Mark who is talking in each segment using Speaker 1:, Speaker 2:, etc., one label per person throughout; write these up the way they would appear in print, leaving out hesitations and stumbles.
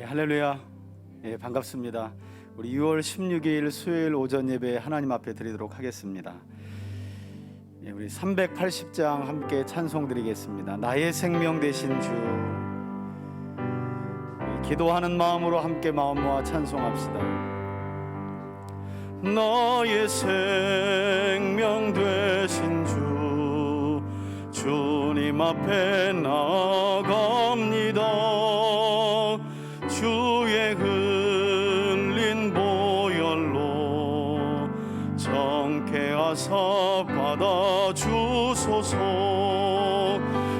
Speaker 1: 할렐루야. 반갑습니다. 우리 6월 16일 수요일 오전 예배 하나님 앞에 드리도록 하겠습니다. 우리 380장 함께 찬송 드리겠습니다. 나의 생명 되신 주. 기도하는 마음으로 함께 마음 모아 찬송합시다. 나의 생명 되신 주, 주님 앞에 나아갑니다. 주의 흘린 보혈로 정케 하사 받아주소서.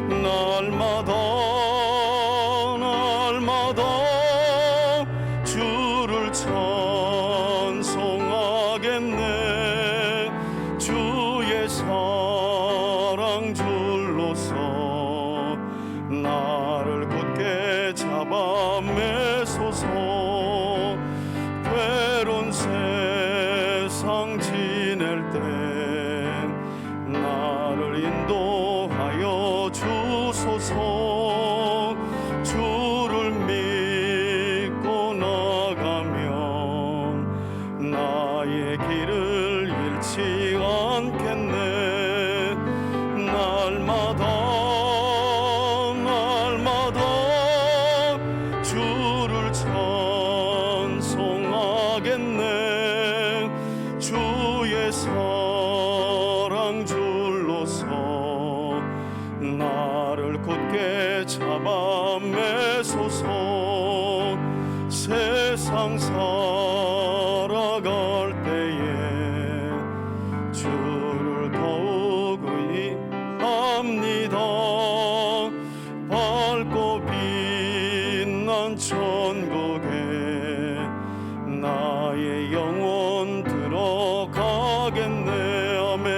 Speaker 1: 날마다 주를 찬송하겠네. 주의 사랑 줄로서 나를 굳게 잡아 매소서. 괴로운 세상 지낼 땐 나를 인도하여 주소서. 주를 믿고 나가면 나의 길을 잃지 않겠네. 날마다 주를 찬송하겠네. 주의 사랑 줄로서 나를 굳게 잡아 매소서. 세상 살아갈 때에 주를 더욱 의합니다. 밝고 빛난 천국에 나의 영혼 들어가겠네. 아멘.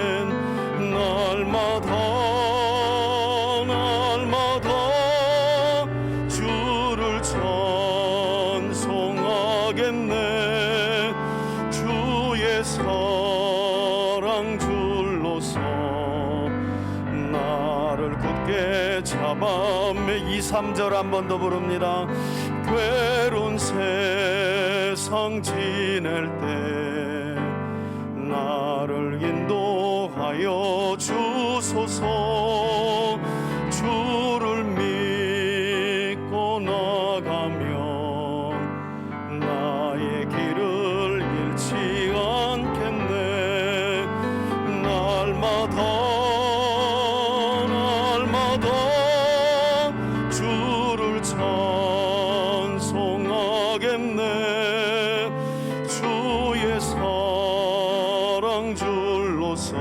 Speaker 1: 날마다 주를 찬송하겠네. 주의 사랑 줄로서 나를 굳게 잡아 매. 2, 3절 한 번 더 부릅니다. 괴로운 세상 지낼 때 나를 인도하여 주소서. 주를 믿고 나가면 나의 길을 잃지 않겠네. 날마다 주를 찬송하겠네. 주의 사랑 줄로서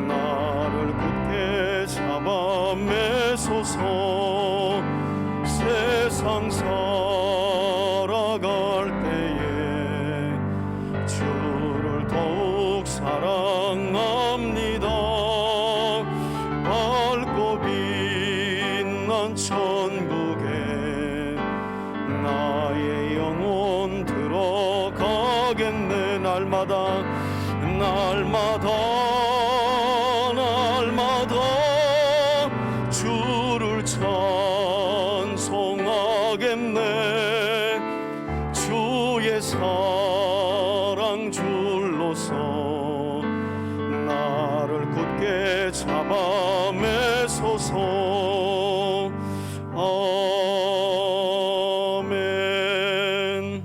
Speaker 1: 나를 굳게 잡아 매소서. 세상 살아갈 때에 주를 더욱 사랑합니다. 밝고 빛난 천국에 나의 영혼 들어가겠네. 날마다 주를 찬송하겠네. 주의 사랑 줄로서 나를 굳게 잡아 매소서. 아멘.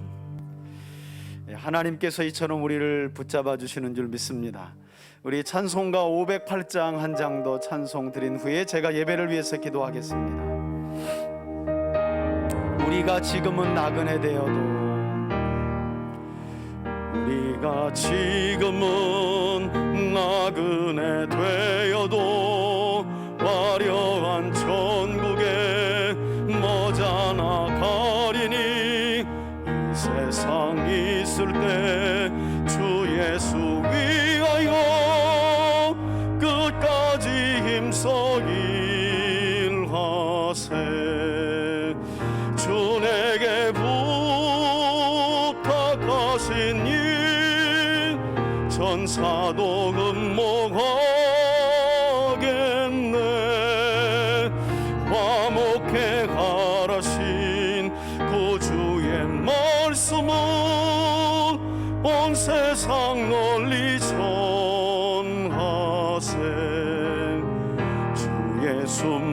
Speaker 1: 하나님께서 이처럼 우리를 붙잡아 주시는 줄 믿습니다. 우리 찬송가 508장 한 장 더 찬송 드린 후에 제가 예배를 위해서 기도하겠습니다. 우리가 지금은 나그네 되어도, 우리가 지금은 나그네 되어도 화려한 천국에 머지않아 가리니. 이 세상 있을 때 주 예수 위하여 끝까지 힘써 일하세. 주 내게 부탁하신 일 천사도 금목하겠네. 화목해 가라신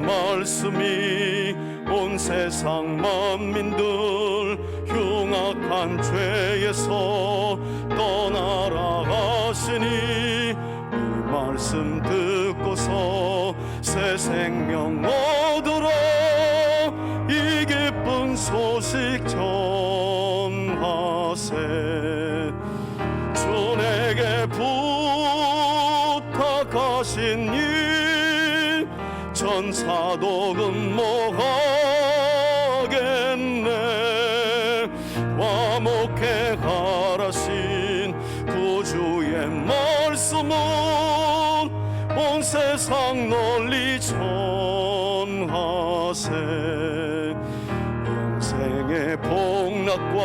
Speaker 2: 말씀이 온 세상 만민들 흉악한 죄에서 떠나라 하시니 이 말씀 듣고서 새 생명 얻으라 이 기쁜 소식 전하세. 주 내게 부탁하신 일 전사도 근모하겠네. 화목해 가라신 구주의 말씀은 온 세상 널리 전하세. 영생의 복락과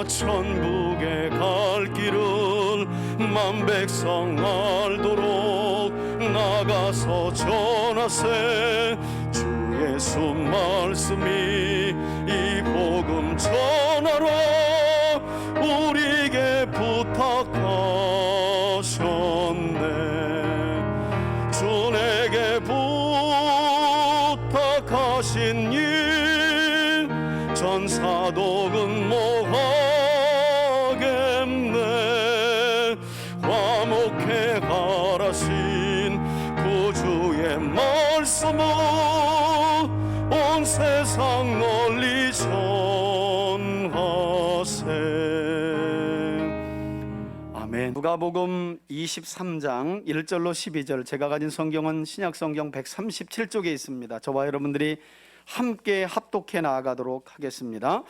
Speaker 2: 천국에 갈 길을 만백성 알도록 나가서 전하세. 주 예수 말씀이 이 복음 전하라 우리에게 부탁하셨네. 주 내게 부탁하신 일 전사도 근모하겠네. 화목해 가라신 구주의 말씀은 온 세상 널리 전하세.
Speaker 1: 아멘. 누가복음 23장 1절로 12절, 제가 가진 성경은 신약성경 137쪽에 있습니다. 저와 여러분들이 함께 합독해 나아가도록 하겠습니다.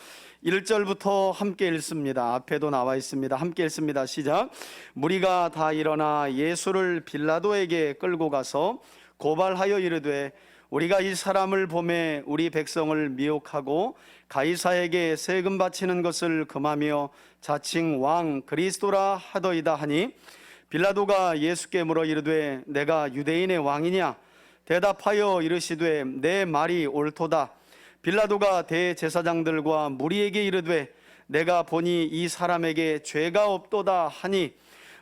Speaker 1: 1절부터 함께 읽습니다. 앞에도 나와 있습니다. 함께 읽습니다. 시작. 무리가 다 일어나 예수를 빌라도에게 끌고 가서 고발하여 이르되 우리가 이 사람을 보매 우리 백성을 미혹하고 가이사에게 세금 바치는 것을 금하며 자칭 왕 그리스도라 하더이다 하니, 빌라도가 예수께 물어 이르되 내가 유대인의 왕이냐? 대답하여 이르시되 내 말이 옳도다. 빌라도가 대제사장들과 무리에게 이르되 내가 보니 이 사람에게 죄가 없도다 하니,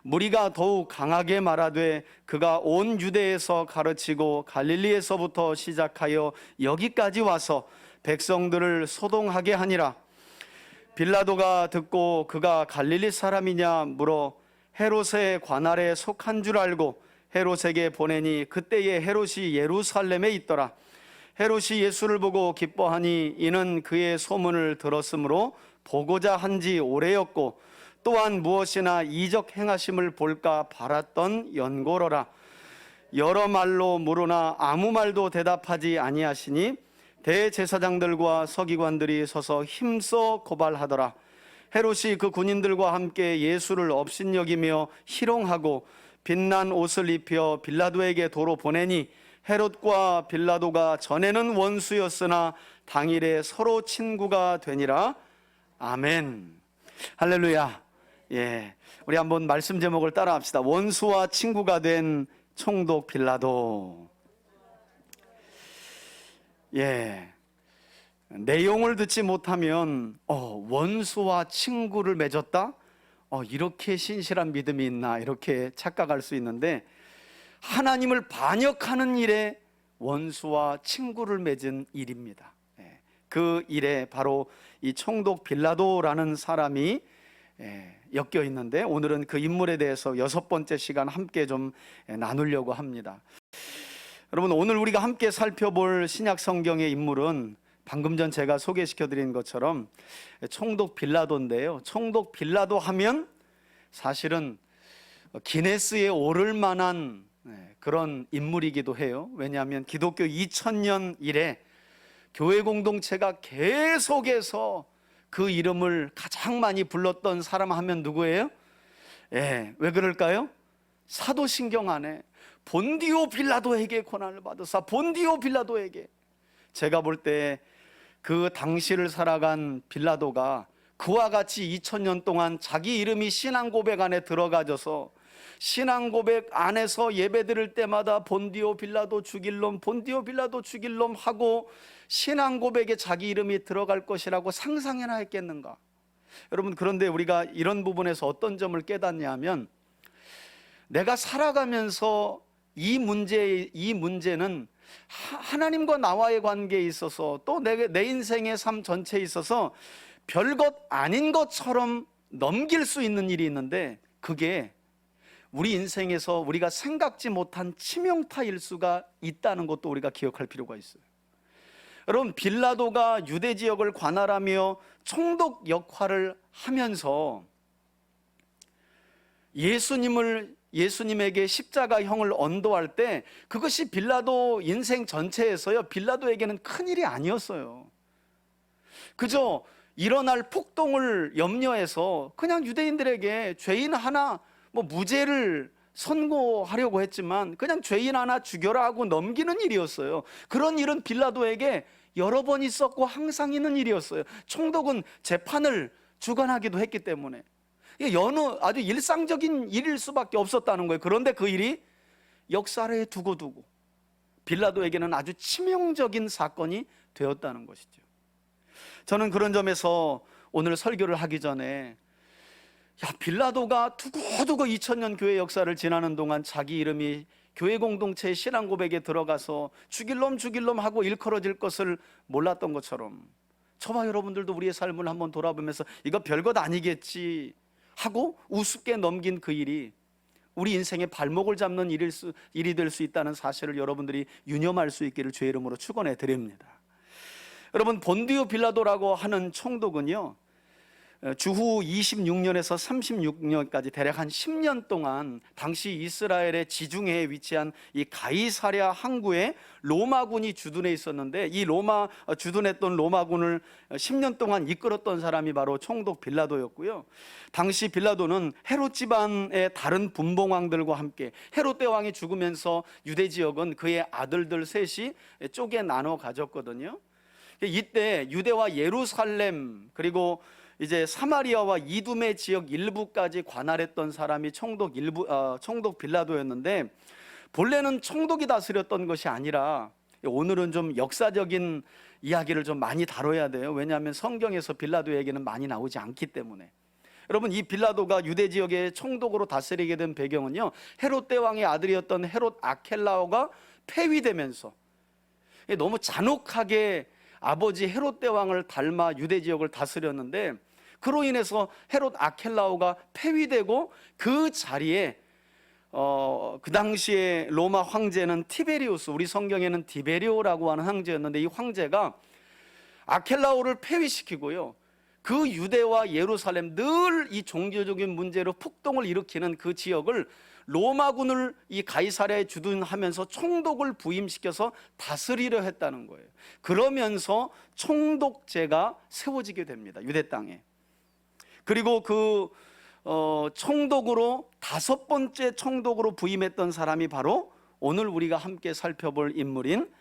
Speaker 1: 무리가 더욱 강하게 말하되 그가 온 유대에서 가르치고 갈릴리에서부터 시작하여 여기까지 와서 백성들을 소동하게 하니라. 빌라도가 듣고 그가 갈릴리 사람이냐 물어 헤롯의 관할에 속한 줄 알고 헤롯에게 보내니, 그때에 헤롯이 예루살렘에 있더라. 헤롯이 예수를 보고 기뻐하니 이는 그의 소문을 들었으므로 보고자 한지 오래였고 또한 무엇이나 이적 행하심을 볼까 바랐던 연고로라. 여러 말로 물으나 아무 말도 대답하지 아니하시니 대제사장들과 서기관들이 서서 힘써 고발하더라. 헤롯이 그 군인들과 함께 예수를 업신여기며 희롱하고 빛난 옷을 입혀 빌라도에게 도로 보내니, 헤롯과 빌라도가 전에는 원수였으나 당일에 서로 친구가 되니라. 아멘. 할렐루야. 예, 우리 한번 말씀 제목을 따라 합시다. 원수와 친구가 된 총독 빌라도. 예, 내용을 듣지 못하면 원수와 친구를 맺었다? 이렇게 신실한 믿음이 있나 이렇게 착각할 수 있는데, 하나님을 반역하는 일에 원수와 친구를 맺은 일입니다. 그 일에 바로 이 총독 빌라도라는 사람이 엮여 있는데, 오늘은 그 인물에 대해서 6번째 시간 함께 좀 나누려고 합니다. 여러분, 오늘 우리가 함께 살펴볼 신약 성경의 인물은 방금 전 제가 소개시켜 드린 것처럼 총독 빌라도인데요, 총독 빌라도 하면 사실은 기네스에 오를 만한 그런 인물이기도 해요. 왜냐하면 기독교 2000년 이래 교회 공동체가 계속해서 그 이름을 가장 많이 불렀던 사람 하면 누구예요? 왜 그럴까요? 사도신경 안에 본디오 빌라도에게 고난을 받으사, 본디오 빌라도에게. 제가 볼 때 그 당시를 살아간 빌라도가 그와 같이 2000년 동안 자기 이름이 신앙 고백 안에 들어가져서 신앙 고백 안에서 예배 드릴 때마다 본디오 빌라도 죽일 놈, 본디오 빌라도 죽일 놈 하고 신앙 고백에 자기 이름이 들어갈 것이라고 상상해나 했겠는가? 여러분, 그런데 우리가 이런 부분에서 어떤 점을 깨닫냐면, 내가 살아가면서 이 문제는 하나님과 나와의 관계에 있어서 또 내 인생의 삶 전체에 있어서 별것 아닌 것처럼 넘길 수 있는 일이 있는데, 그게 우리 인생에서 우리가 생각지 못한 치명타일 수가 있다는 것도 우리가 기억할 필요가 있어요. 여러분, 빌라도가 유대 지역을 관할하며 총독 역할을 하면서 예수님에게 십자가형을 언도할 때, 그것이 빌라도 인생 전체에서요, 빌라도에게는 큰일이 아니었어요. 그저 일어날 폭동을 염려해서 그냥 유대인들에게 죄인 하나 무죄를 선고하려고 했지만 그냥 죄인 하나 죽여라 하고 넘기는 일이었어요. 그런 일은 빌라도에게 여러 번 있었고 항상 있는 일이었어요. 총독은 재판을 주관하기도 했기 때문에 아주 일상적인 일일 수밖에 없었다는 거예요. 그런데 그 일이 역사를 두고두고 빌라도에게는 아주 치명적인 사건이 되었다는 것이죠. 저는 그런 점에서 오늘 설교를 하기 전에 빌라도가 두고두고 2000년 교회 역사를 지나는 동안 자기 이름이 교회 공동체의 신앙 고백에 들어가서 죽일 놈 하고 일컬어질 것을 몰랐던 것처럼, 저와 여러분들도 우리의 삶을 한번 돌아보면서 이거 별것 아니겠지 하고 우습게 넘긴 그 일이 우리 인생의 발목을 잡는 일이 될 수 있다는 사실을 여러분들이 유념할 수 있기를 주의 이름으로 축원해 드립니다. 여러분, 본디오 빌라도라고 하는 총독은요, 주후 26년에서 36년까지 대략 한 10년 동안 당시 이스라엘의 지중해에 위치한 이 가이사랴 항구에 로마군이 주둔해 있었는데, 이 주둔했던 로마군을 10년 동안 이끌었던 사람이 바로 총독 빌라도였고요. 당시 빌라도는 헤롯 집안의 다른 분봉왕들과 함께, 헤롯 대왕이 죽으면서 유대 지역은 그의 아들들 셋이 쪼개 나눠 가졌거든요. 이때 유대와 예루살렘 그리고 이제 사마리아와 이두메 지역 일부까지 관할했던 사람이 총독 빌라도였는데, 본래는 총독이 다스렸던 것이 아니라, 오늘은 좀 역사적인 이야기를 좀 많이 다뤄야 돼요. 왜냐하면 성경에서 빌라도 얘기는 많이 나오지 않기 때문에. 여러분, 이 빌라도가 유대 지역의 총독으로 다스리게 된 배경은요, 헤롯 대왕의 아들이었던 헤롯 아켈라오가 폐위되면서 너무 잔혹하게 아버지 헤롯 대왕을 닮아 유대 지역을 다스렸는데, 그로 인해서 헤롯 아켈라오가 폐위되고 그 자리에 그 당시에 로마 황제는 티베리우스, 우리 성경에는 디베리오라고 하는 황제였는데, 이 황제가 아켈라오를 폐위시키고요, 그 유대와 예루살렘, 늘 이 종교적인 문제로 폭동을 일으키는 그 지역을 로마군을 이 가이사랴에 주둔하면서 총독을 부임시켜서 다스리려 했다는 거예요. 그러면서 총독제가 세워지게 됩니다, 유대 땅에. 그리고 그 총독으로 5번째 총독으로 부임했던 사람이 바로 오늘 우리가 함께 살펴볼 인물인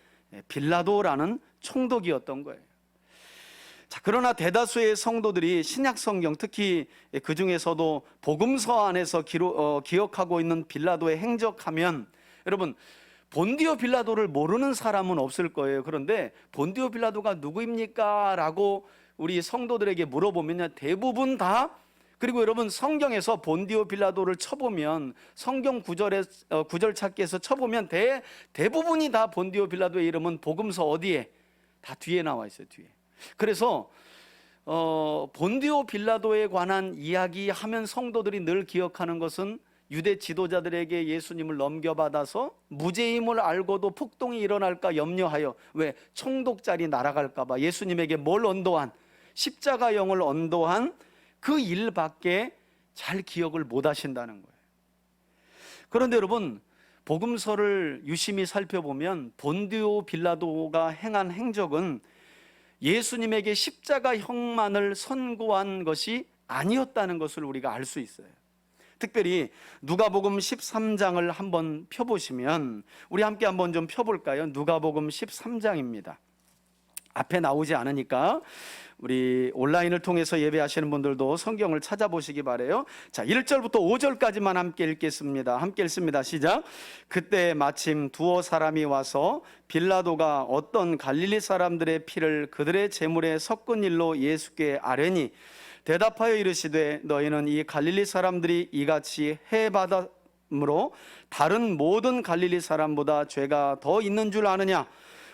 Speaker 1: 빌라도라는 총독이었던 거예요. 자, 그러나 대다수의 성도들이 신약 성경, 특히 그 중에서도 복음서 안에서 기억하고 있는 빌라도의 행적하면, 여러분, 본디오 빌라도를 모르는 사람은 없을 거예요. 그런데 본디오 빌라도가 누구입니까? 라고 우리 성도들에게 물어보면 대부분 다, 그리고 여러분, 성경에서 본디오 빌라도를 쳐보면, 성경 구절 찾기에서 쳐보면 대부분이 다 본디오 빌라도의 이름은 복음서 어디에? 다 뒤에 나와 있어요, 뒤에. 그래서 본디오 빌라도에 관한 이야기하면 성도들이 늘 기억하는 것은 유대 지도자들에게 예수님을 넘겨받아서 무죄임을 알고도 폭동이 일어날까 염려하여, 왜? 총독 자리 날아갈까 봐 예수님에게 뭘 언도한? 십자가형을 언도한 그 일밖에 잘 기억을 못 하신다는 거예요. 그런데 여러분, 복음서를 유심히 살펴보면 본디오 빌라도가 행한 행적은 예수님에게 십자가형만을 선고한 것이 아니었다는 것을 우리가 알 수 있어요. 특별히 누가복음 13장을 한번 펴보시면, 우리 함께 한번 좀 펴볼까요? 누가복음 13장입니다. 앞에 나오지 않으니까 우리 온라인을 통해서 예배하시는 분들도 성경을 찾아보시기 바라요. 자, 1절부터 5절까지만 함께 읽겠습니다. 함께 읽습니다. 시작. 그때 마침 두어 사람이 와서 빌라도가 어떤 갈릴리 사람들의 피를 그들의 제물에 섞은 일로 예수께 아뢰니, 대답하여 이르시되 너희는 이 갈릴리 사람들이 이같이 그러므로 다른 모든 갈릴리 사람보다 죄가 더 있는 줄 아느냐?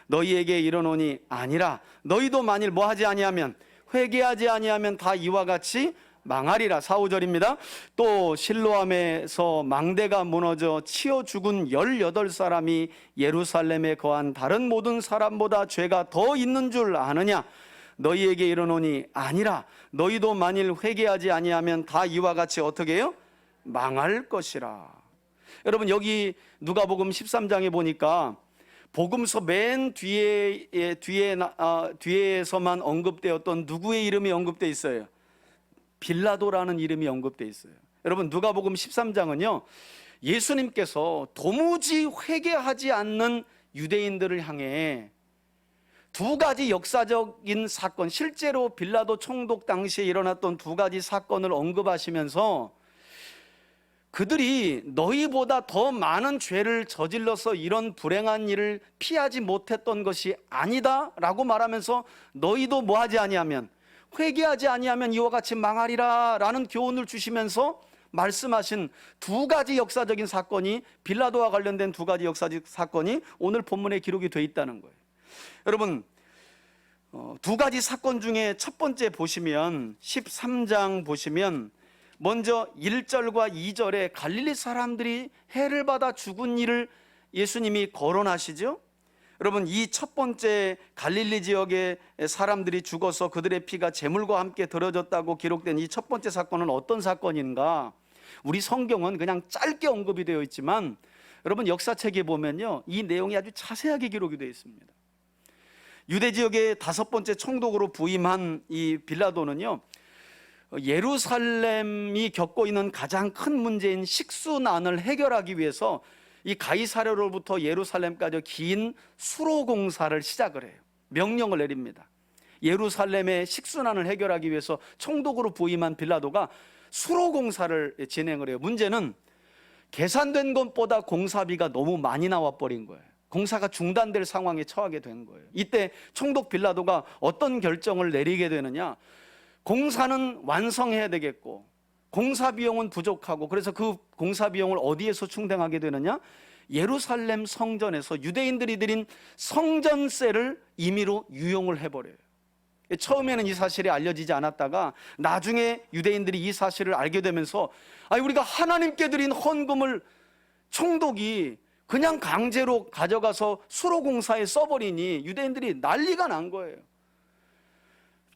Speaker 1: 너희에게 이르노니 아니라. 너희도 만일 뭐하지 아니하면, 회개하지 아니하면 다 이와 같이 망하리라. 4, 5절입니다. 또 실로암에서 망대가 무너져 치여 죽은 18사람이 예루살렘에 거한 다른 모든 사람보다 죄가 더 있는 줄 아느냐? 너희에게 이르노니 아니라. 너희도 만일 회개하지 아니하면 다 이와 같이 어떻게 해요? 망할 것이라. 여러분, 여기 누가복음 13장에 보니까 복음서 맨 뒤에서만 언급되었던 누구의 이름이 언급되어 있어요? 빌라도라는 이름이 언급되어 있어요. 여러분, 누가복음 13장은요, 예수님께서 도무지 회개하지 않는 유대인들을 향해 두 가지 역사적인 사건, 실제로 빌라도 총독 당시에 일어났던 두 가지 사건을 언급하시면서 그들이 너희보다 더 많은 죄를 저질러서 이런 불행한 일을 피하지 못했던 것이 아니다 라고 말하면서 너희도 뭐하지 아니하면, 회개하지 아니하면 이와 같이 망하리라 라는 교훈을 주시면서 말씀하신 두 가지 역사적인 사건이, 빌라도와 관련된 두 가지 역사적 사건이 오늘 본문에 기록이 되어 있다는 거예요. 여러분, 두 가지 사건 중에 첫 번째 보시면 13장 보시면 먼저 1절과 2절에 갈릴리 사람들이 해를 받아 죽은 일을 예수님이 거론하시죠. 여러분, 이 첫 번째 갈릴리 지역의 사람들이 죽어서 그들의 피가 제물과 함께 들어졌다고 기록된 이 첫 번째 사건은 어떤 사건인가? 우리 성경은 그냥 짧게 언급이 되어 있지만 여러분, 역사책에 보면요, 이 내용이 아주 자세하게 기록이 되어 있습니다. 유대 지역의 다섯 번째 총독으로 부임한 이 빌라도는요, 예루살렘이 겪고 있는 가장 큰 문제인 식수난을 해결하기 위해서 이 가이사랴로부터 예루살렘까지 긴 수로 공사를 시작을 해요. 명령을 내립니다. 예루살렘의 식수난을 해결하기 위해서 총독으로 부임한 빌라도가 수로 공사를 진행을 해요. 문제는 계산된 것보다 공사비가 너무 많이 나와 버린 거예요. 공사가 중단될 상황에 처하게 된 거예요. 이때 총독 빌라도가 어떤 결정을 내리게 되느냐? 공사는 완성해야 되겠고 공사 비용은 부족하고, 그래서 그 공사 비용을 어디에서 충당하게 되느냐? 예루살렘 성전에서 유대인들이 드린 성전세를 임의로 유용을 해버려요. 처음에는 이 사실이 알려지지 않았다가 나중에 유대인들이 이 사실을 알게 되면서, 우리가 하나님께 드린 헌금을 총독이 그냥 강제로 가져가서 수로공사에 써버리니 유대인들이 난리가 난 거예요.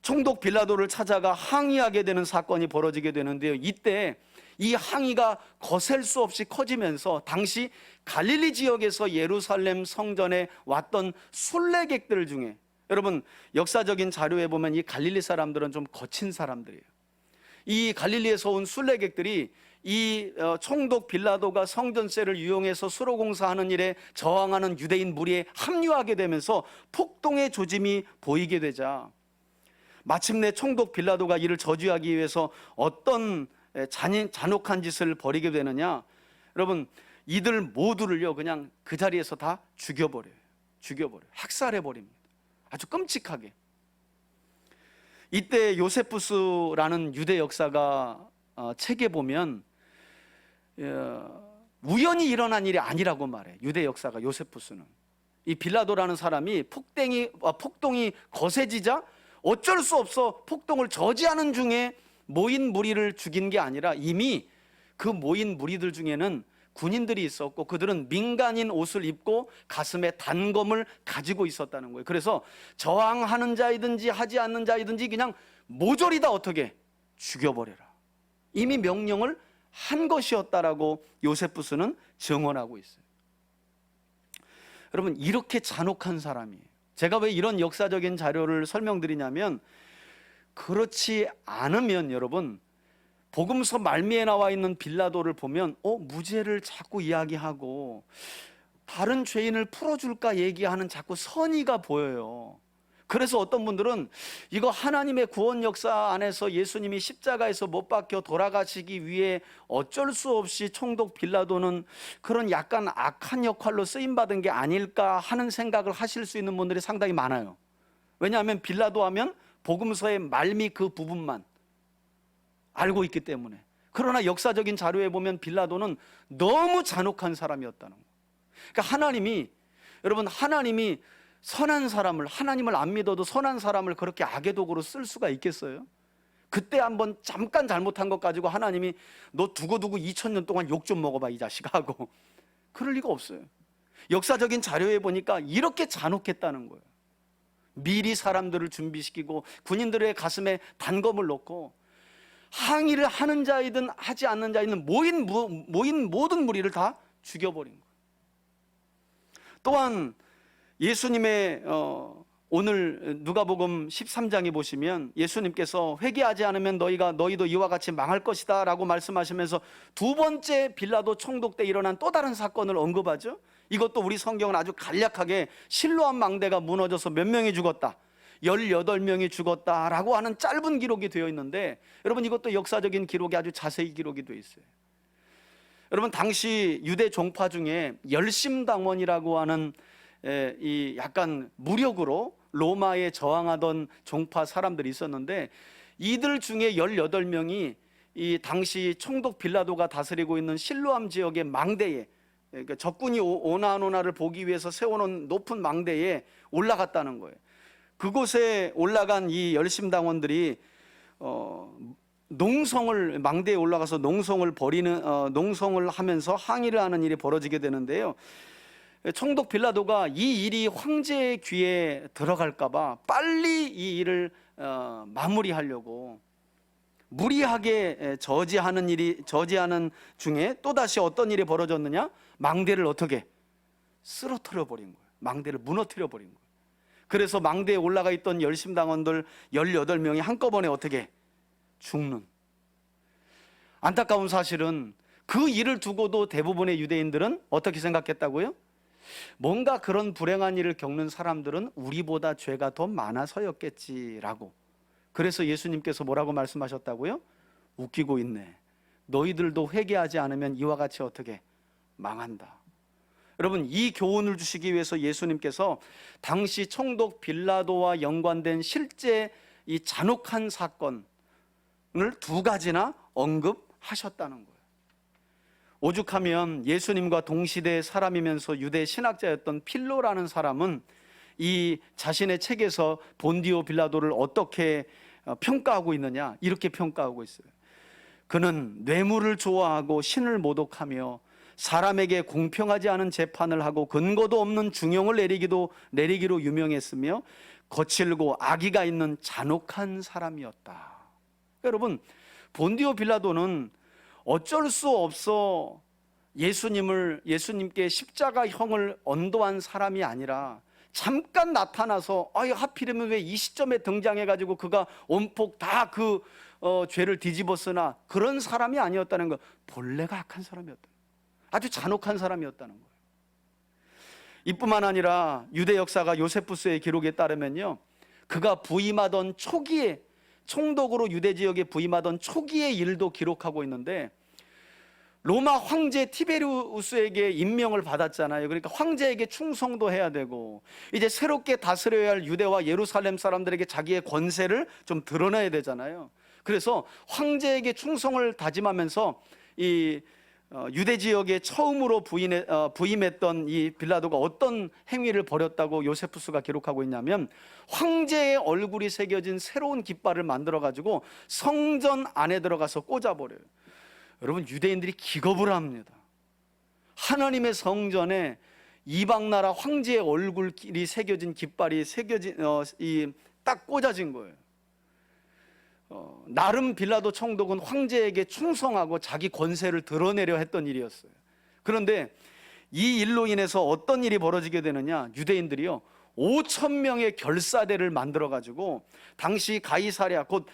Speaker 1: 총독 빌라도를 찾아가 항의하게 되는 사건이 벌어지게 되는데요, 이때 이 항의가 거셀 수 없이 커지면서 당시 갈릴리 지역에서 예루살렘 성전에 왔던 순례객들 중에, 여러분 역사적인 자료에 보면 이 갈릴리 사람들은 좀 거친 사람들이에요. 이 갈릴리에서 온 순례객들이 이 총독 빌라도가 성전세를 이용해서 수로공사하는 일에 저항하는 유대인 무리에 합류하게 되면서 폭동의 조짐이 보이게 되자 마침내 총독 빌라도가 이를 저지하기 위해서 어떤 잔혹한 짓을 벌이게 되느냐? 여러분, 이들 모두를요 그냥 그 자리에서 다 죽여버려요. 학살해버립니다. 아주 끔찍하게. 이때 요세푸스라는 유대 역사가 책에 보면 우연히 일어난 일이 아니라고 말해. 유대 역사가 요세푸스는 이 빌라도라는 사람이 폭동이 거세지자 어쩔 수 없어 폭동을 저지하는 중에 모인 무리를 죽인 게 아니라 이미 그 모인 무리들 중에는 군인들이 있었고 그들은 민간인 옷을 입고 가슴에 단검을 가지고 있었다는 거예요. 그래서 저항하는 자이든지 하지 않는 자이든지 그냥 모조리 다 어떻게 죽여버려라, 이미 명령을 한 것이었다라고 요세푸스는 증언하고 있어요. 여러분, 이렇게 잔혹한 사람이에요. 제가 왜 이런 역사적인 자료를 설명드리냐면, 그렇지 않으면 여러분, 복음서 말미에 나와 있는 빌라도를 보면 무죄를 자꾸 이야기하고 다른 죄인을 풀어줄까 얘기하는 자꾸 선의가 보여요. 그래서 어떤 분들은 이거 하나님의 구원 역사 안에서 예수님이 십자가에서 못 박혀 돌아가시기 위해 어쩔 수 없이 총독 빌라도는 그런 약간 악한 역할로 쓰임받은 게 아닐까 하는 생각을 하실 수 있는 분들이 상당히 많아요. 왜냐하면 빌라도 하면 복음서의 말미 그 부분만 알고 있기 때문에. 그러나 역사적인 자료에 보면 빌라도는 너무 잔혹한 사람이었다는 거예요. 그러니까 하나님이 선한 사람을, 하나님을 안 믿어도 선한 사람을 그렇게 악의 도구로 쓸 수가 있겠어요? 그때 한번 잠깐 잘못한 것 가지고 하나님이 너 두고두고 2000년 동안 욕 좀 먹어봐 이 자식아 하고, 그럴 리가 없어요. 역사적인 자료에 보니까 이렇게 잔혹했다는 거예요. 미리 사람들을 준비시키고 군인들의 가슴에 단검을 넣고 항의를 하는 자이든 하지 않는 자이든 모인 모든 무리를 다 죽여버린 거예요. 또한 예수님의 오늘 누가복음 13장에 보시면 예수님께서 회개하지 않으면 너희도 이와 같이 망할 것이다 라고 말씀하시면서 두 번째 빌라도 총독 때 일어난 또 다른 사건을 언급하죠. 이것도 우리 성경은 아주 간략하게 실로암 망대가 무너져서 몇 명이 죽었다, 18명이 죽었다라고 하는 짧은 기록이 되어 있는데, 여러분 이것도 역사적인 기록이 아주 자세히 기록이 되어 있어요. 여러분 당시 유대 종파 중에 열심당원이라고 하는 이 약간 무력으로 로마에 저항하던 종파 사람들이 있었는데, 이들 중에 18명이 이 당시 총독 빌라도가 다스리고 있는 실로암 지역의 망대에, 그러니까 적군이 오나 안 오나를 보기 위해서 세워놓은 높은 망대에 올라갔다는 거예요. 그곳에 올라간 이 열심당원들이 망대에 올라가서 농성을 하면서 항의를 하는 일이 벌어지게 되는데요. 총독 빌라도가 이 일이 황제의 귀에 들어갈까봐 빨리 이 일을 마무리하려고 무리하게 저지하는 중에 또다시 어떤 일이 벌어졌느냐? 망대를 어떻게 쓰러뜨려 버린 거예요. 망대를 무너뜨려 버린 거예요. 그래서 망대에 올라가 있던 열심당원들 18명이 한꺼번에 어떻게 죽는. 안타까운 사실은 그 일을 두고도 대부분의 유대인들은 어떻게 생각했다고요? 뭔가 그런 불행한 일을 겪는 사람들은 우리보다 죄가 더 많아서였겠지라고. 그래서 예수님께서 뭐라고 말씀하셨다고요? 웃기고 있네. 너희들도 회개하지 않으면 이와 같이 어떻게 망한다. 여러분 이 교훈을 주시기 위해서 예수님께서 당시 총독 빌라도와 연관된 실제 이 잔혹한 사건을 두 가지나 언급하셨다는 거예요. 오죽하면 예수님과 동시대 사람이면서 유대 신학자였던 필로라는 사람은 이 자신의 책에서 본디오 빌라도를 어떻게 평가하고 있느냐, 이렇게 평가하고 있어요. 그는 뇌물을 좋아하고 신을 모독하며 사람에게 공평하지 않은 재판을 하고 근거도 없는 중형을 내리기로 유명했으며 거칠고 악의가 있는 잔혹한 사람이었다. 여러분 본디오 빌라도는 어쩔 수 없어 예수님께 십자가형을 언도한 사람이 아니라 잠깐 나타나서 하필이면 왜 이 시점에 등장해가지고 그가 온폭 다 그 죄를 뒤집었으나 그런 사람이 아니었다는 거. 본래가 악한 사람이었다. 아주 잔혹한 사람이었다는 거예요. 이뿐만 아니라 유대 역사가 요세푸스의 기록에 따르면요, 그가 부임하던 초기에, 총독으로 유대 지역에 부임하던 초기의 일도 기록하고 있는데, 로마 황제 티베리우스에게 임명을 받았잖아요. 그러니까 황제에게 충성도 해야 되고 이제 새롭게 다스려야 할 유대와 예루살렘 사람들에게 자기의 권세를 좀 드러내야 되잖아요. 그래서 황제에게 충성을 다짐하면서 이 유대 지역에 처음으로 부임했던 이 빌라도가 어떤 행위를 벌였다고 요세푸스가 기록하고 있냐면, 황제의 얼굴이 새겨진 새로운 깃발을 만들어 가지고 성전 안에 들어가서 꽂아버려요. 여러분 여러분들이 기겁을 합니다. 하나님의 성전에 이방 나라 황제의 얼굴이 새겨진 깃발이 딱 꽂아진 거예요. 나름 빌라도 총독은 황제에게 충성하고 자기 권세를 드러내려 했던 일이었어요. 그런데 이 일로 인해서 어떤 일이 벌어지게 되느냐, 유대인들이요 5,000명의 결사대를 만들어 가지고 당시 가이사랴 곧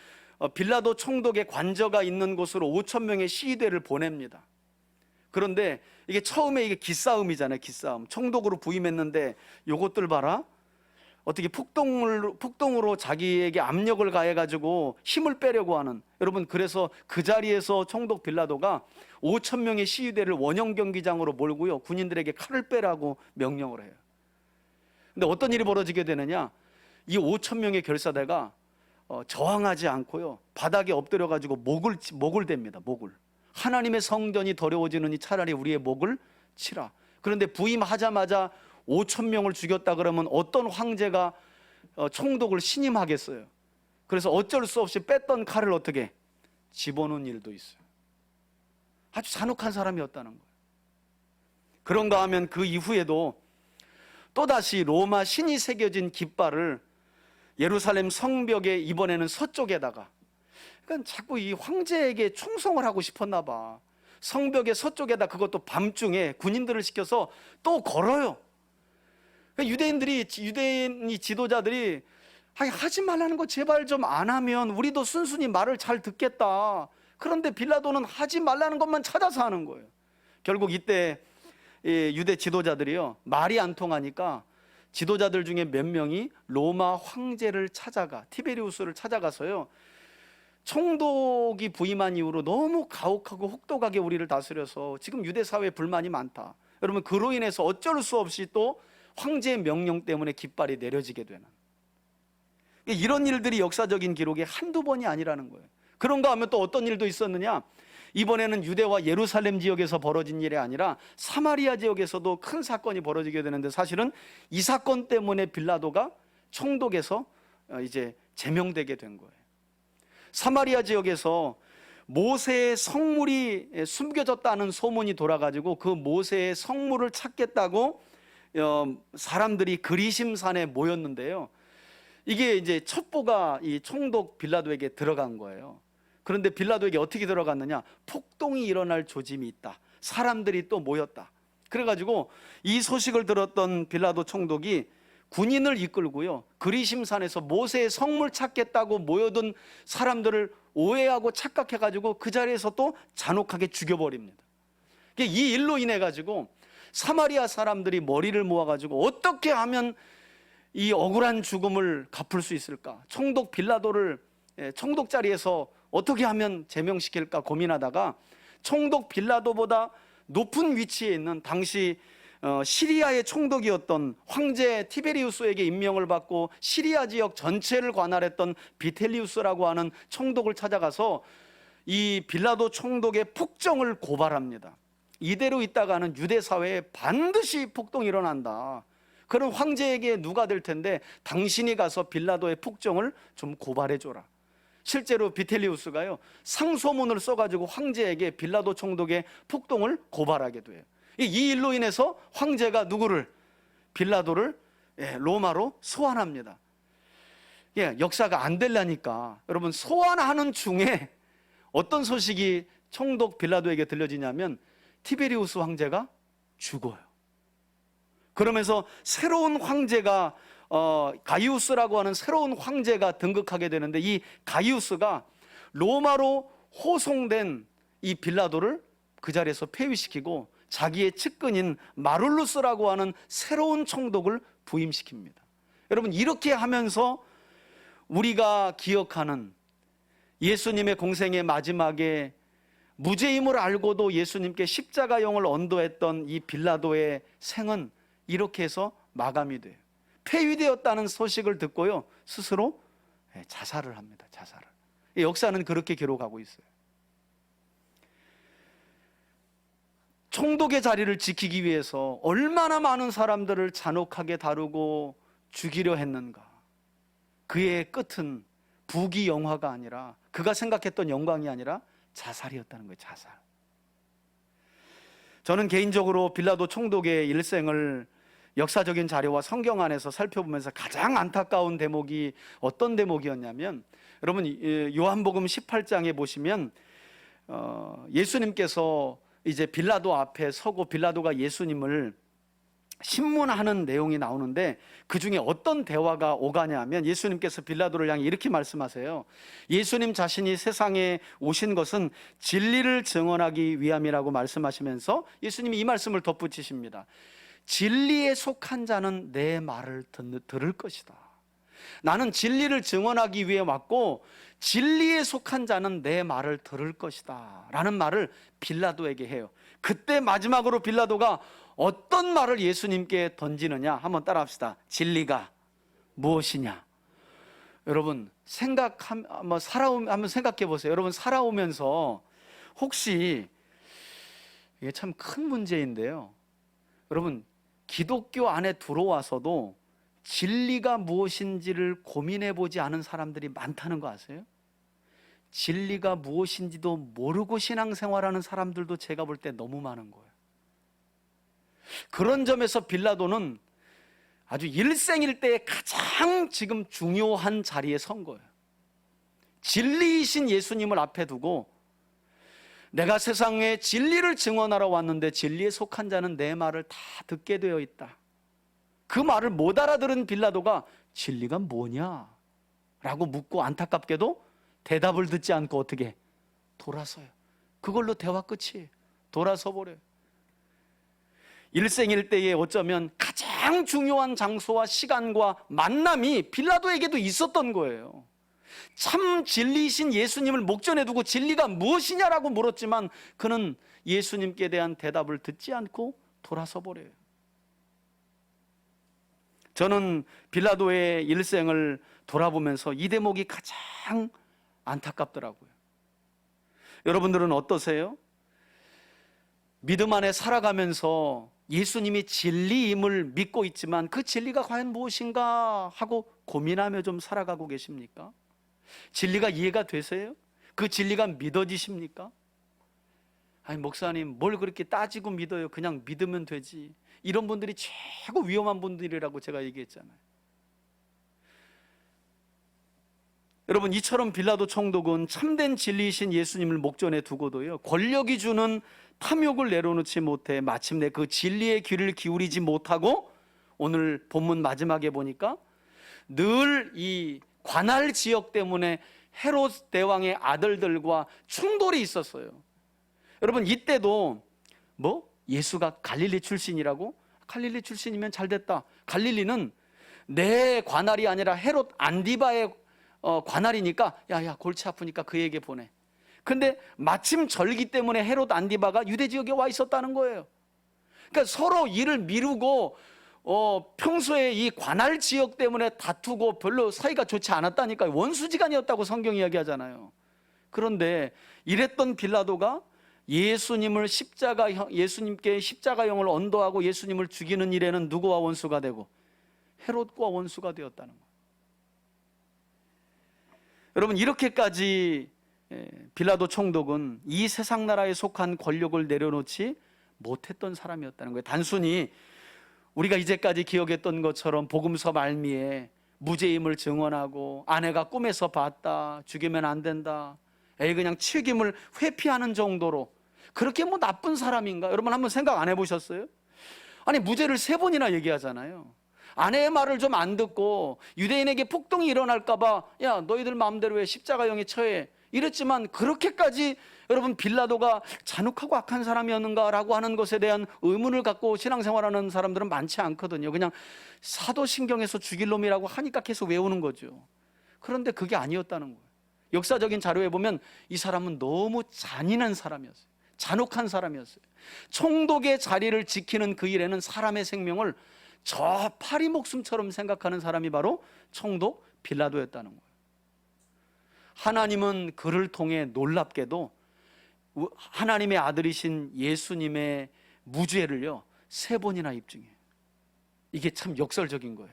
Speaker 1: 빌라도 총독의 관저가 있는 곳으로 5,000명의 시위대를 보냅니다. 그런데 이게 처음에 이게 기싸움이잖아요. 기싸움. 총독으로 부임했는데 요것들 봐라, 어떻게 폭동으로 자기에게 압력을 가해가지고 힘을 빼려고 하는. 여러분 그래서 그 자리에서 총독 빌라도가 5,000명의 시위대를 원형 경기장으로 몰고요 군인들에게 칼을 빼라고 명령을 해요. 근데 어떤 일이 벌어지게 되느냐, 이 5,000명의 결사대가 저항하지 않고요 바닥에 엎드려 가지고 목을 댑니다. 목을. 하나님의 성전이 더러워지느니 차라리 우리의 목을 치라. 그런데 부임하자마자 5천 명을 죽였다 그러면 어떤 황제가 총독을 신임하겠어요? 그래서 어쩔 수 없이 뺐던 칼을 어떻게 집어넣은 일도 있어요. 아주 잔혹한 사람이었다는 거예요. 그런가 하면 그 이후에도 또다시 로마 신이 새겨진 깃발을 예루살렘 성벽에 이번에는 서쪽에다가, 그러니까 자꾸 이 황제에게 충성을 하고 싶었나 봐. 성벽의 서쪽에다, 그것도 밤중에 군인들을 시켜서 또 걸어요. 그러니까 유대인이 지도자들이 하지 말라는 거 제발 좀 안 하면 우리도 순순히 말을 잘 듣겠다. 그런데 빌라도는 하지 말라는 것만 찾아서 하는 거예요. 결국 이때 유대 지도자들이요, 말이 안 통하니까 지도자들 중에 몇 명이 로마 황제를 찾아가, 티베리우스를 찾아가서요, 총독이 부임한 이후로 너무 가혹하고 혹독하게 우리를 다스려서 지금 유대 사회에 불만이 많다. 여러분, 그로 인해서 어쩔 수 없이 또 황제의 명령 때문에 깃발이 내려지게 되는, 이런 일들이 역사적인 기록에 한두 번이 아니라는 거예요. 그런가 하면 또 어떤 일도 있었느냐? 이번에는 유대와 예루살렘 지역에서 벌어진 일이 아니라 사마리아 지역에서도 큰 사건이 벌어지게 되는데, 사실은 이 사건 때문에 빌라도가 총독에서 이제 제명되게 된 거예요. 사마리아 지역에서 모세의 성물이 숨겨졌다는 소문이 돌아가지고 그 모세의 성물을 찾겠다고 사람들이 그리심산에 모였는데요, 이게 이제 첩보가 이 총독 빌라도에게 들어간 거예요. 그런데 빌라도에게 어떻게 들어갔느냐? 폭동이 일어날 조짐이 있다, 사람들이 또 모였다. 그래가지고 이 소식을 들었던 빌라도 총독이 군인을 이끌고요, 그리심산에서 모세의 성물 찾겠다고 모여든 사람들을 오해하고 착각해가지고 그 자리에서 또 잔혹하게 죽여버립니다. 이 일로 인해 가지고 사마리아 사람들이 머리를 모아가지고 어떻게 하면 이 억울한 죽음을 갚을 수 있을까? 총독 빌라도를 총독 자리에서 어떻게 하면 제명시킬까 고민하다가, 총독 빌라도보다 높은 위치에 있는 당시 시리아의 총독이었던 황제 티베리우스에게 임명을 받고 시리아 지역 전체를 관할했던 비텔리우스라고 하는 총독을 찾아가서 이 빌라도 총독의 폭정을 고발합니다. 이대로 있다가는 유대 사회에 반드시 폭동이 일어난다. 그럼 황제에게 누가 될 텐데 당신이 가서 빌라도의 폭정을 좀 고발해줘라. 실제로 비텔리우스가요, 상소문을 써가지고 황제에게 빌라도 총독의 폭동을 고발하게 돼요. 이 일로 인해서 황제가 누구를? 빌라도를 로마로 소환합니다. 역사가 안 되려니까 여러분, 소환하는 중에 어떤 소식이 총독 빌라도에게 들려지냐면 티베리우스 황제가 죽어요. 그러면서 새로운 황제가 가이우스라고 하는 새로운 황제가 등극하게 되는데, 이 가이우스가 로마로 호송된 이 빌라도를 그 자리에서 폐위시키고 자기의 측근인 마룰루스라고 하는 새로운 총독을 부임시킵니다. 여러분, 이렇게 하면서 우리가 기억하는 예수님의 공생의 마지막에 무죄임을 알고도 예수님께 십자가형을 언도했던 이 빌라도의 생은 이렇게 해서 마감이 돼요. 폐위되었다는 소식을 듣고요, 스스로 자살을 합니다. 자살을. 역사는 그렇게 기록하고 있어요. 총독의 자리를 지키기 위해서 얼마나 많은 사람들을 잔혹하게 다루고 죽이려 했는가. 그의 끝은 부귀영화가 아니라, 그가 생각했던 영광이 아니라 자살이었다는 거예요. 자살. 저는 개인적으로 빌라도 총독의 일생을 역사적인 자료와 성경 안에서 살펴보면서 가장 안타까운 대목이 어떤 대목이었냐면, 여러분 요한복음 18장에 보시면 예수님께서 이제 빌라도 앞에 서고 빌라도가 예수님을 신문하는 내용이 나오는데, 그 중에 어떤 대화가 오가냐면 예수님께서 빌라도를 향해 이렇게 말씀하세요. 예수님 자신이 세상에 오신 것은 진리를 증언하기 위함이라고 말씀하시면서 예수님이 이 말씀을 덧붙이십니다. 진리에 속한 자는 내 말을 들을 것이다. 나는 진리를 증언하기 위해 왔고 진리에 속한 자는 내 말을 들을 것이다 라는 말을 빌라도에게 해요. 그때 마지막으로 빌라도가 어떤 말을 예수님께 던지느냐, 한번 따라합시다. 진리가 무엇이냐? 여러분 한번 생각해 보세요. 여러분 살아오면서 혹시 이게 참 큰 문제인데요. 여러분, 기독교 안에 들어와서도 진리가 무엇인지를 고민해 보지 않은 사람들이 많다는 거 아세요? 진리가 무엇인지도 모르고 신앙생활하는 사람들도 제가 볼 때 너무 많은 거예요. 그런 점에서 빌라도는 아주 일생일 때에 가장 지금 중요한 자리에 선 거예요. 진리이신 예수님을 앞에 두고 내가 세상에 진리를 증언하러 왔는데 진리에 속한 자는 내 말을 다 듣게 되어 있다. 그 말을 못 알아들은 빌라도가 진리가 뭐냐? 라고 묻고 안타깝게도 대답을 듣지 않고 어떻게? 돌아서요. 그걸로 대화 끝이에요. 돌아서 버려요. 일생일 때에 어쩌면 가장 중요한 장소와 시간과 만남이 빌라도에게도 있었던 거예요. 참 진리이신 예수님을 목전에 두고 진리가 무엇이냐라고 물었지만 그는 예수님께 대한 대답을 듣지 않고 돌아서 버려요. 저는 빌라도의 일생을 돌아보면서 이 대목이 가장 안타깝더라고요. 여러분들은 어떠세요? 믿음 안에 살아가면서 예수님이 진리임을 믿고 있지만 그 진리가 과연 무엇인가 하고 고민하며 좀 살아가고 계십니까? 진리가 이해가 되세요? 그 진리가 믿어지십니까? 아니, 목사님 뭘 그렇게 따지고 믿어요? 그냥 믿으면 되지. 이런 분들이 최고 위험한 분들이라고 제가 얘기했잖아요. 여러분, 이처럼 빌라도 총독은 참된 진리이신 예수님을 목전에 두고도요, 권력이 주는 탐욕을 내려놓지 못해 마침내 그 진리의 귀를 기울이지 못하고 오늘 본문 마지막에 보니까 늘 이 관할 지역 때문에 헤롯 대왕의 아들들과 충돌이 있었어요. 여러분, 이때도 예수가 갈릴리 출신이라고? 갈릴리 출신이면 잘 됐다. 갈릴리는 내 관할이 아니라 헤롯 안디바의 관할이니까 야야 골치 아프니까 그에게 보내. 근데 마침 절기 때문에 헤롯 안디바가 유대 지역에 와 있었다는 거예요. 그러니까 서로 일을 미루고 평소에 이 관할 지역 때문에 다투고 별로 사이가 좋지 않았다니까요. 원수지간이었다고 성경이 이야기하잖아요. 그런데 이랬던 빌라도가 예수님께 십자가형을 언도하고 예수님을 죽이는 일에는 누구와 원수가 되고 헤롯과 원수가 되었다는 거예요. 여러분, 이렇게까지 빌라도 총독은 이 세상 나라에 속한 권력을 내려놓지 못했던 사람이었다는 거예요. 단순히 우리가 이제까지 기억했던 것처럼 복음서 말미에 무죄임을 증언하고 아내가 꿈에서 봤다, 죽이면 안 된다, 그냥 책임을 회피하는 정도로 그렇게 나쁜 사람인가? 여러분 한번 생각 안 해보셨어요? 아니, 무죄를 3번이나 얘기하잖아요. 아내의 말을 좀 안 듣고 유대인에게 폭동이 일어날까 봐 야, 너희들 마음대로 해, 십자가형에 처해, 이랬지만 그렇게까지 여러분 빌라도가 잔혹하고 악한 사람이었는가라고 하는 것에 대한 의문을 갖고 신앙생활하는 사람들은 많지 않거든요. 그냥 사도신경에서 죽일 놈이라고 하니까 계속 외우는 거죠. 그런데 그게 아니었다는 거예요. 역사적인 자료에 보면 이 사람은 너무 잔인한 사람이었어요. 잔혹한 사람이었어요. 총독의 자리를 지키는 그 일에는 사람의 생명을 저 파리 목숨처럼 생각하는 사람이 바로 총독 빌라도였다는 거예요. 하나님은 그를 통해 놀랍게도 하나님의 아들이신 예수님의 무죄를요 3번이나 입증해요. 이게 참 역설적인 거예요.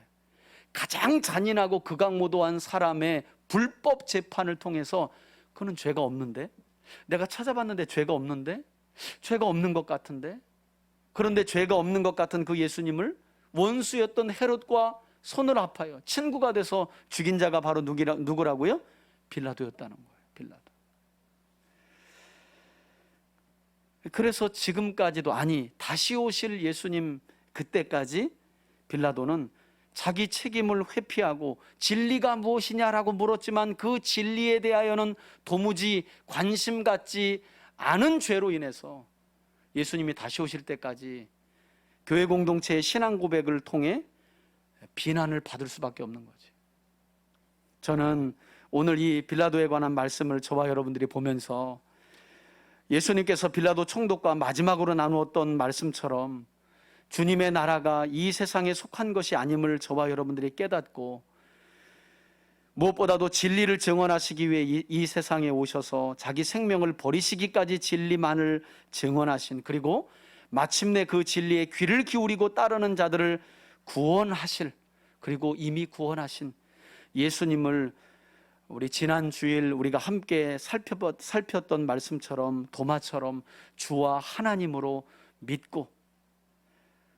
Speaker 1: 가장 잔인하고 극악무도한 사람의 불법 재판을 통해서 그는 죄가 없는데, 내가 찾아봤는데 죄가 없는데, 죄가 없는 것 같은데, 그런데 죄가 없는 것 같은 그 예수님을 원수였던 헤롯과 손을 아파요. 친구가 돼서 죽인 자가 바로 누구라고요? 빌라도였다는 거예요. 빌라도. 그래서 지금까지도, 아니 다시 오실 예수님 그때까지 빌라도는 자기 책임을 회피하고 진리가 무엇이냐라고 물었지만 그 진리에 대하여는 도무지 관심 갖지 않은 죄로 인해서 예수님이 다시 오실 때까지 교회 공동체의 신앙 고백을 통해 비난을 받을 수밖에 없는 거지. 저는 오늘 이 빌라도에 관한 말씀을 저와 여러분들이 보면서 예수님께서 빌라도 총독과 마지막으로 나누었던 말씀처럼 주님의 나라가 이 세상에 속한 것이 아님을 저와 여러분들이 깨닫고 무엇보다도 진리를 증언하시기 위해 이 세상에 오셔서 자기 생명을 버리시기까지 진리만을 증언하신, 그리고 마침내 그 진리에 귀를 기울이고 따르는 자들을 구원하실, 그리고 이미 구원하신 예수님을 우리 지난 주일 우리가 함께 살폈던 말씀처럼 도마처럼 주와 하나님으로 믿고,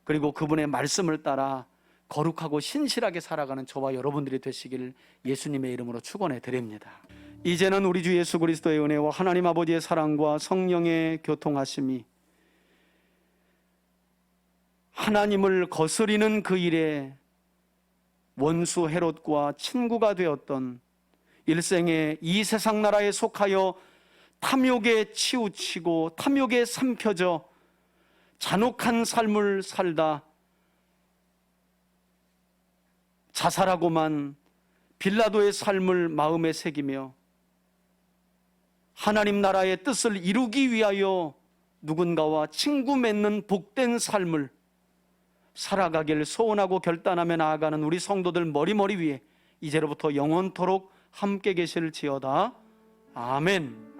Speaker 1: 그리고 그분의 말씀을 따라 거룩하고 신실하게 살아가는 저와 여러분들이 되시기를 예수님의 이름으로 축원해 드립니다. 이제는 우리 주 예수 그리스도의 은혜와 하나님 아버지의 사랑과 성령의 교통하심이 하나님을 거스리는 그 일에 원수 헤롯과 친구가 되었던 일생에 이 세상 나라에 속하여 탐욕에 치우치고 탐욕에 삼켜져 잔혹한 삶을 살다 자살하고만 빌라도의 삶을 마음에 새기며 하나님 나라의 뜻을 이루기 위하여 누군가와 친구 맺는 복된 삶을 살아가길 소원하고 결단하며 나아가는 우리 성도들 머리머리 위에 이제로부터 영원토록 함께 계실지어다. 아멘.